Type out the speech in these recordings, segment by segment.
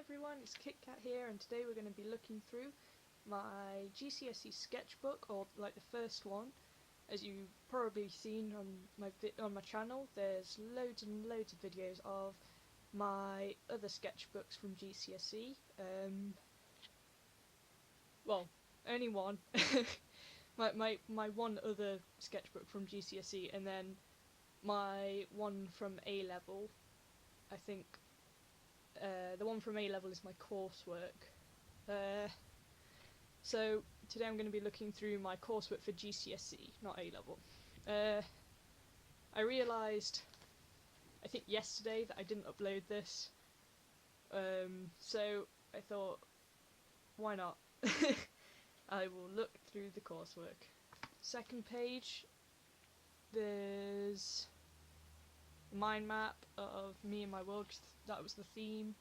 everyone, it's KitKat here, and today we're going to be looking through my GCSE sketchbook, or like the first one. As you've probably seen on my channel, there's loads and loads of videos of my other sketchbooks from GCSE. Well, only one. my one other sketchbook from GCSE, and then my one from A level. I think the one from A level is my coursework. So today I'm going to be looking through my coursework for GCSE, not A level. I realised, I think yesterday, that I didn't upload this. So I thought, why not? I will look through the coursework. Second page, there's a mind map of me and my world, 'cause that was the theme.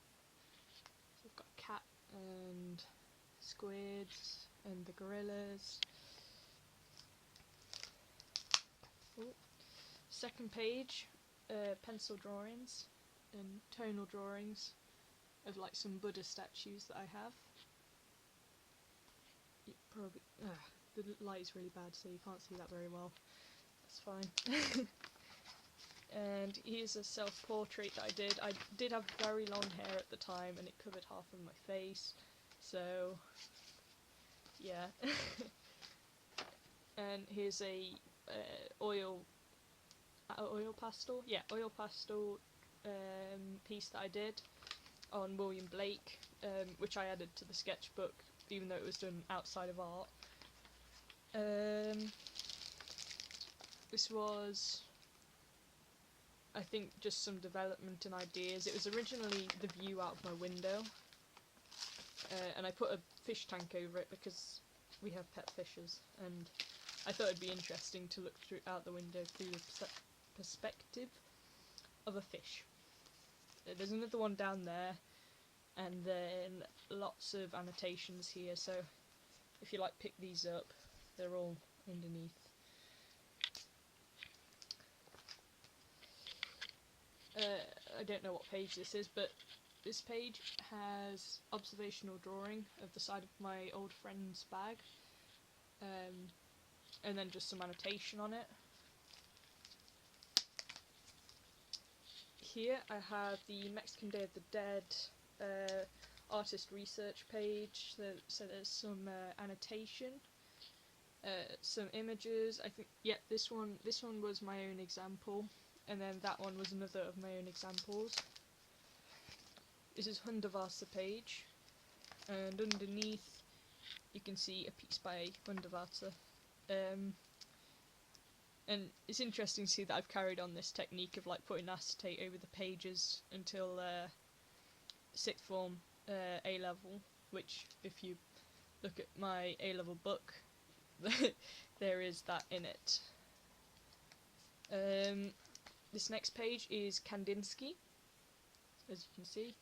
So I've got a cat and squids and the gorillas. Ooh. Second page, pencil drawings and tonal drawings of like some Buddha statues that I have. You probably the light is really bad, so you can't see that very well. That's fine. And here's a self-portrait that I did. I did have very long hair at the time, and it covered half of my face, so yeah. And here's a oil pastel, oil pastel piece that I did on William Blake, which I added to the sketchbook, even though it was done outside of art. This was, I think, just some development and ideas. It was originally the view out of my window, and I put a fish tank over it because we have pet fishes, and I thought it'd be interesting to look out the window through the perspective of a fish. There's another one down there, and then lots of annotations here, so if you like pick these up, they're all underneath. I don't know what page this is, but this page has observational drawing of the side of my old friend's bag, and then just some annotation on it. Here I have the Mexican Day of the Dead artist research page, so there's some annotation, some images. I think, yeah, this one was my own example, and then that one was another of my own examples. This is Hundertwasser page, and underneath you can see a piece by Hundertwasser. And it's interesting to see that I've carried on this technique of like putting acetate over the pages until sixth form A level, which, if you look at my A level book, there is that in it. This next page is Kandinsky, as you can see,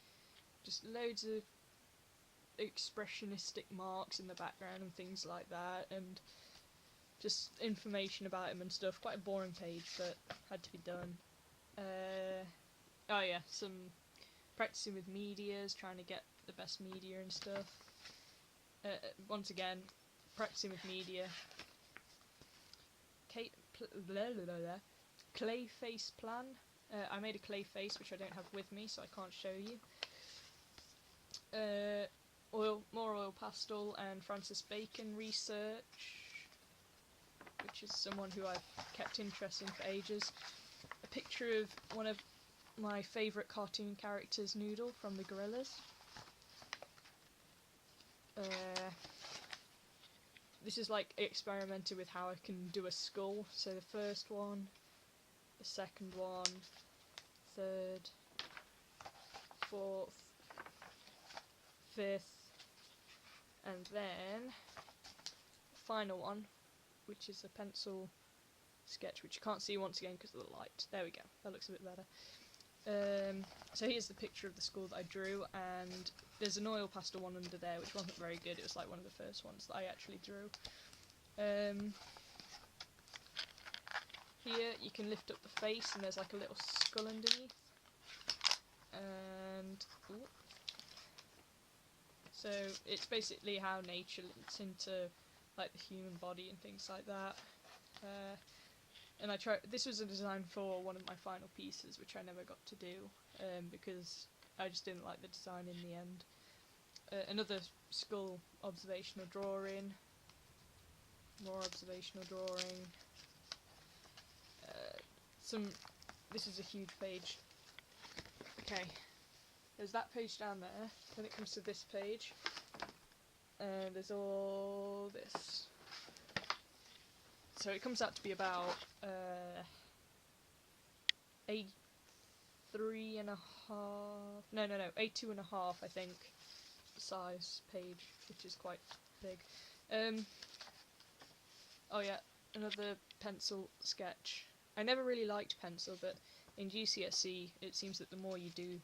just loads of expressionistic marks in the background and things like that, and just information about him and stuff. Quite a boring page, but had to be done. Oh yeah, some practicing with medias, trying to get the best media and stuff. Once again, practicing with media. Clay face plan. I made a clay face, which I don't have with me, so I can't show you. More oil pastel and Francis Bacon research, which is someone who I've kept interested in for ages. A picture of one of my favourite cartoon characters, Noodle, from the Gorillas. This is like experimented with how I can do a skull. So the first one, the second one, third, fourth, fifth, and then the final one, which is a pencil sketch, which you can't see once again because of the light. There we go, that looks a bit better. So here's the picture of the skull that I drew, and there's an oil pastel one under there which wasn't very good. It was like one of the first ones that I actually drew. Here you can lift up the face and there's like a little skull underneath, and So it's basically how nature links into like the human body and things like that. And I tried. This was a design for one of my final pieces, which I never got to do because I just didn't like the design in the end. Another skull observational drawing. More observational drawing. This is a huge page. Okay, there's that page down there. Then it comes to this page, and there's all this. So it comes out to be about A3 and a half. No, A2 and a half, I think, size page, which is quite big. Oh yeah, another pencil sketch. I never really liked pencil, but in GCSE it seems that the more you do,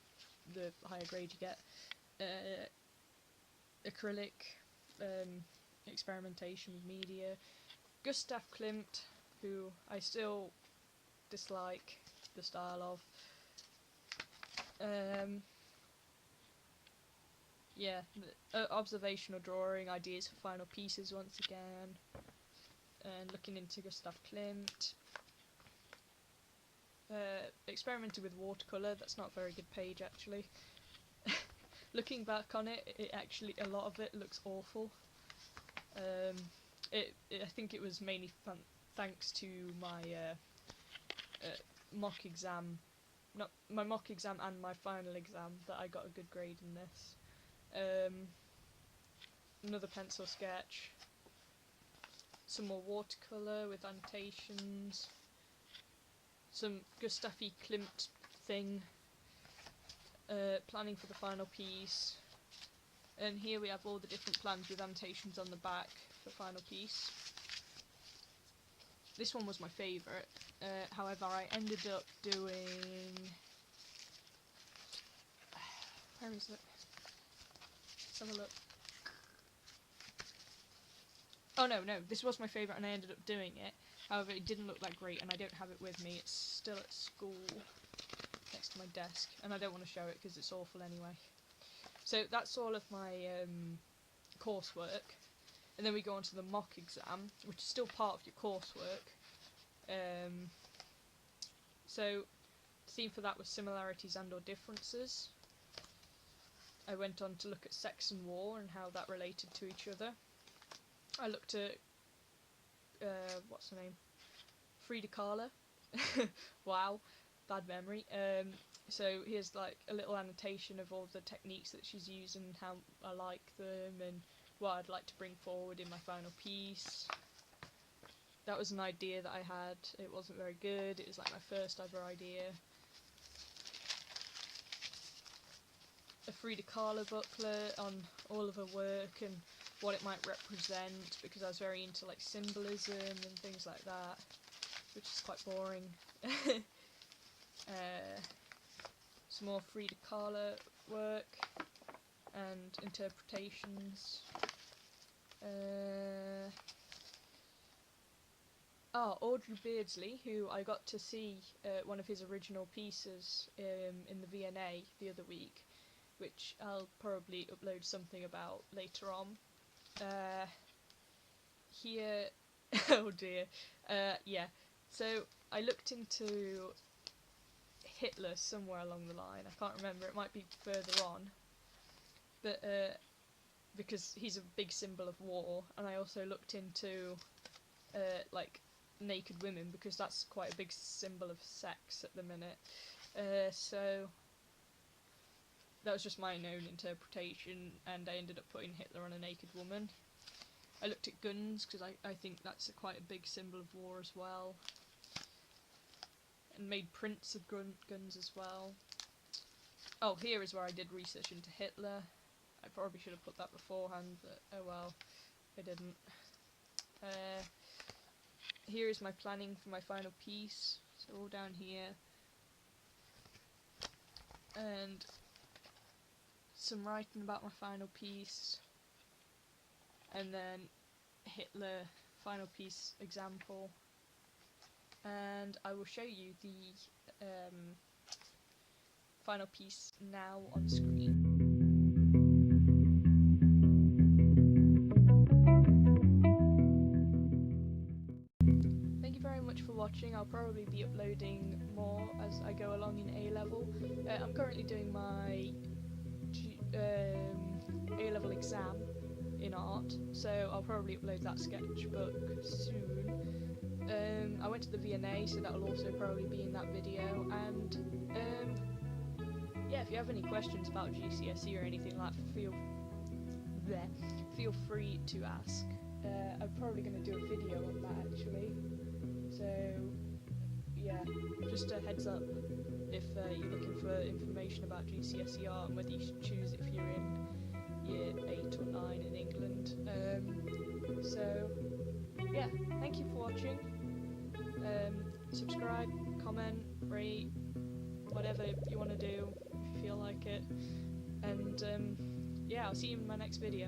the higher grade you get. Acrylic, experimentation with media. Gustav Klimt, who I still dislike the style of. Yeah, observational drawing, ideas for final pieces once again. And looking into Gustav Klimt. Experimented with watercolour. That's not a very good page actually. Looking back on it, actually a lot of it looks awful. I think it was mainly thanks to my mock exam, not my mock exam and my final exam, that I got a good grade in this. Another pencil sketch. Some more watercolour with annotations. Some Gustav Klimt thing. Planning for the final piece. And here we have all the different plans with annotations on the back for final piece. This one was my favourite. However, I ended up doing... Where is it? Let's have a look. Oh no, this was my favourite and I ended up doing it. However, it didn't look that great and I don't have it with me. It's still at school next to my desk and I don't want to show it because it's awful anyway. So that's all of my coursework. And then we go on to the mock exam, which is still part of your coursework. So the theme for that was similarities and or differences. I went on to look at sex and war and how that related to each other. I looked at, what's her name? Frida Kahlo. Wow, bad memory. So here's like a little annotation of all the techniques that she's used and how I like them and what I'd like to bring forward in my final piece. That was an idea that I had. It wasn't very good. It was like my first ever idea. A Frida Kahlo booklet on all of her work and what it might represent, because I was very into like symbolism and things like that, which is quite boring. Some more Frida Kahlo work and interpretations. Audrey Beardsley, who I got to see one of his original pieces in the V&A the other week, which I'll probably upload something about later on. Here, oh dear, yeah, so I looked into Hitler somewhere along the line. I can't remember, it might be further on, but because he's a big symbol of war. And I also looked into like naked women, because that's quite a big symbol of sex at the minute. So that was just my own interpretation, and I ended up putting Hitler on a naked woman. I looked at guns, because I think that's quite a big symbol of war as well. And made prints of guns as well. Oh, here is where I did research into Hitler. I probably should have put that beforehand, but oh well, I didn't. Here is my planning for my final piece, so all down here. And some writing about my final piece. And then Hitler final piece example. And I will show you the final piece now on screen. I'll probably be uploading more as I go along in A-level. I'm currently doing my A-level exam in art, so I'll probably upload that sketchbook soon. I went to the V&A, so that'll also probably be in that video, and yeah, if you have any questions about GCSE or anything like that, feel free to ask. I'm probably going to do a video on that actually, so yeah, just a heads up if you're looking for information about GCSE art and whether you should choose if you're in year 8 or 9 in England. So yeah, thank you for watching. Subscribe, comment, rate, whatever you want to do if you feel like it, and yeah, I'll see you in my next video.